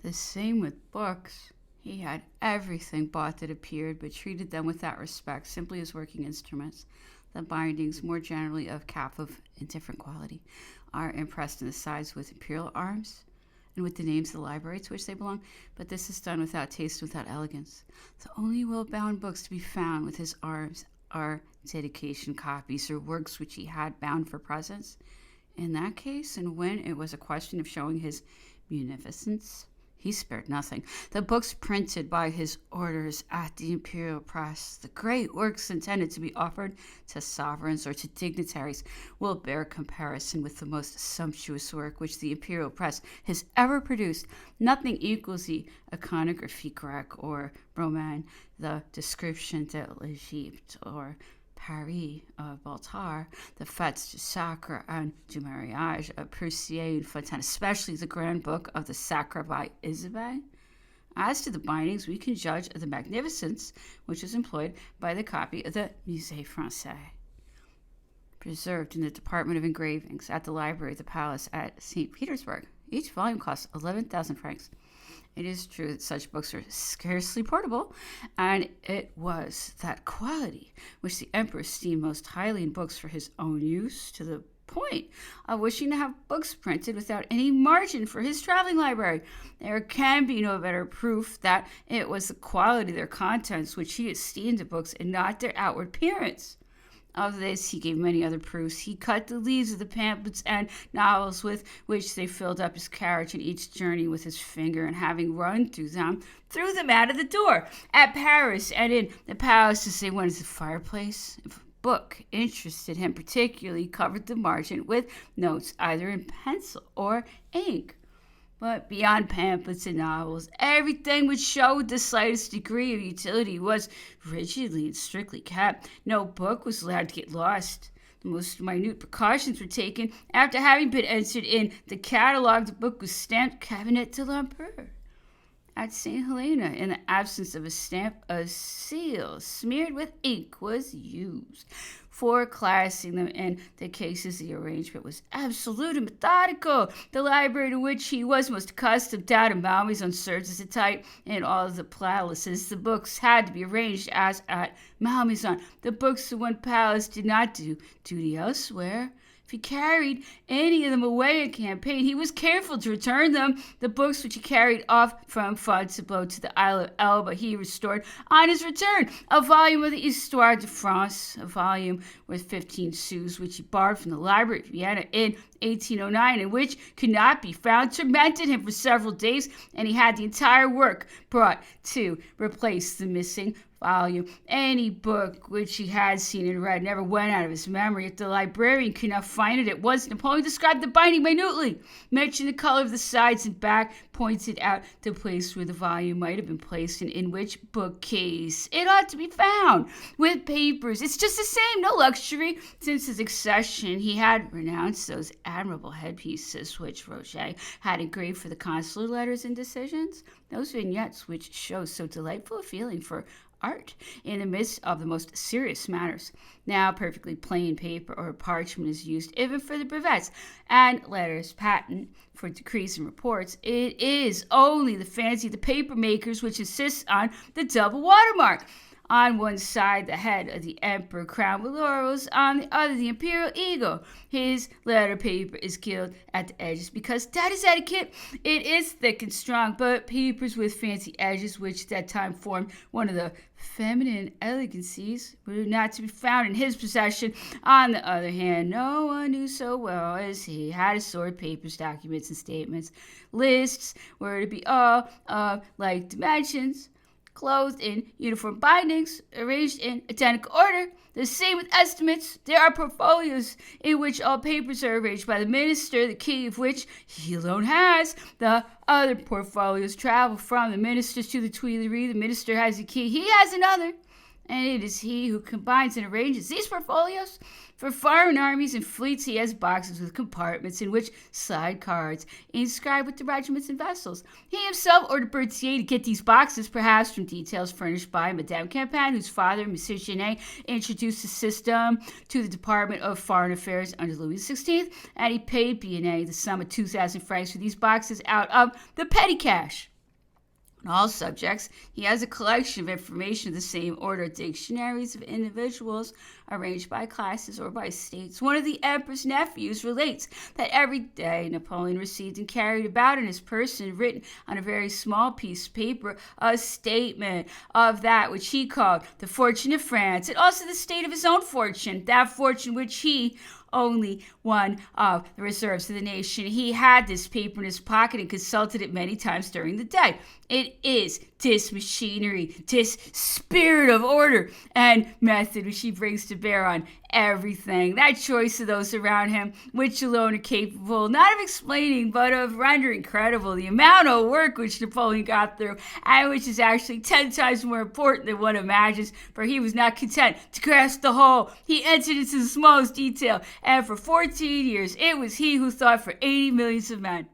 The same with books. He had everything bought that appeared, but treated them without respect, simply as working instruments. The bindings, more generally of cap of indifferent quality, are impressed in the sides with imperial arms and with the names of the library to which they belong, but this is done without taste and without elegance. The only well-bound books to be found with his arms are dedication copies or works which he had bound for presents. In that case, and when it was a question of showing his munificence, he spared nothing. The books printed by his orders at the imperial press, the great works intended to be offered to sovereigns or to dignitaries, will bear comparison with the most sumptuous work which the imperial press has ever produced. Nothing equals the iconography grecque or Roman, the description de l'Egypte or Paris of Baltar, the Fêtes du Sacre and du Mariage of Prussier and Fontaine, especially the Grand Book of the Sacre by Isabelle. As to the bindings, we can judge of the magnificence which is employed by the copy of the Musée Français, preserved in the Department of Engravings at the Library of the Palace at St. Petersburg. Each volume costs 11,000 francs. It is true that such books are scarcely portable, and it was that quality which the emperor esteemed most highly in books for his own use, to the point of wishing to have books printed without any margin for his traveling library. There can be no better proof that it was the quality of their contents which he esteemed the books and not their outward appearance. Of this he gave many other proofs. He cut the leaves of the pamphlets and novels with which they filled up his carriage in each journey with his finger, and having run through them, threw them out of the door. At Paris and in the palace as they went to the fireplace, if a book interested him particularly, covered the margin with notes either in pencil or ink. But beyond pamphlets and novels, everything which showed the slightest degree of utility was rigidly and strictly kept. No book was allowed to get lost. The most minute precautions were taken. After having been entered in the catalogue, the book was stamped Cabinet de l'Empereur. At St. Helena, in the absence of a stamp, a seal smeared with ink was used. For classing them in the cases, the arrangement was absolute and methodical. The library to which he was most accustomed down in Malmaison served as a type. In all of the palaces, the books had to be arranged as at Malmaison. The books in one palace did not do duty elsewhere. If he carried any of them away in campaign, he was careful to return them. The books which he carried off from Fontainebleau to the Isle of Elba, he restored on his return. A volume of the Histoire de France, a volume worth 15 sous, which he borrowed from the Library of Vienna in 1809, and which could not be found, tormented him for several days, and he had the entire work brought to replace the missing volume. Any book which he had seen and read never went out of his memory. If the librarian could not find it at once, Napoleon described the binding minutely, mentioned the color of the sides and back, pointed out the place where the volume might have been placed and in which bookcase it ought to be found. With papers, it's just the same, no luxury. Since his accession, he had renounced those admirable headpieces which Roger had engraved for the consular letters and decisions, those vignettes which show so delightful a feeling for art in the midst of the most serious matters. Now perfectly plain paper or parchment is used even for the brevets and letters patent for decrees and reports. It is only the fancy of the paper makers which insists on the double watermark. On one side, the head of the emperor crowned with laurels, on the other, the imperial eagle. His letter paper is gilt at the edges because that is etiquette. It is thick and strong, but papers with fancy edges, which at that time formed one of the feminine elegancies, were not to be found in his possession. On the other hand, no one knew so well as he how to sort papers, documents, and statements. Lists were to be all of like dimensions, clothed in uniform bindings, arranged in identical order. The same with estimates. There are portfolios in which all papers are arranged by the minister, the key of which he alone has. The other portfolios travel from the minister to the Tuileries. The minister has a key. He has another. And it is he who combines and arranges these portfolios. For foreign armies and fleets, he has boxes with compartments in which slide cards inscribed with the regiments and vessels. He himself ordered Berthier to get these boxes, perhaps from details furnished by Madame Campan, whose father, Monsieur Genet, introduced the system to the Department of Foreign Affairs under Louis XVI, and he paid Binet the sum of 2,000 francs for these boxes out of the petty cash. On all subjects, he has a collection of information of the same order, dictionaries of individuals arranged by classes or by states. One of the emperor's nephews relates that every day Napoleon received and carried about in his person, written on a very small piece of paper, a statement of that which he called the fortune of France, and also the state of his own fortune, that fortune which he only one of the reserves of the nation. He had this paper in his pocket and consulted it many times during the day. It is this machinery, this spirit of order and method which he brings to bear on everything. That choice of those around him, which alone are capable not of explaining, but of rendering credible the amount of work which Napoleon got through, and which is actually 10 times more important than one imagines, for he was not content to grasp the whole. He entered into the smallest detail, and for 14 years it was he who thought for 80 millions of men.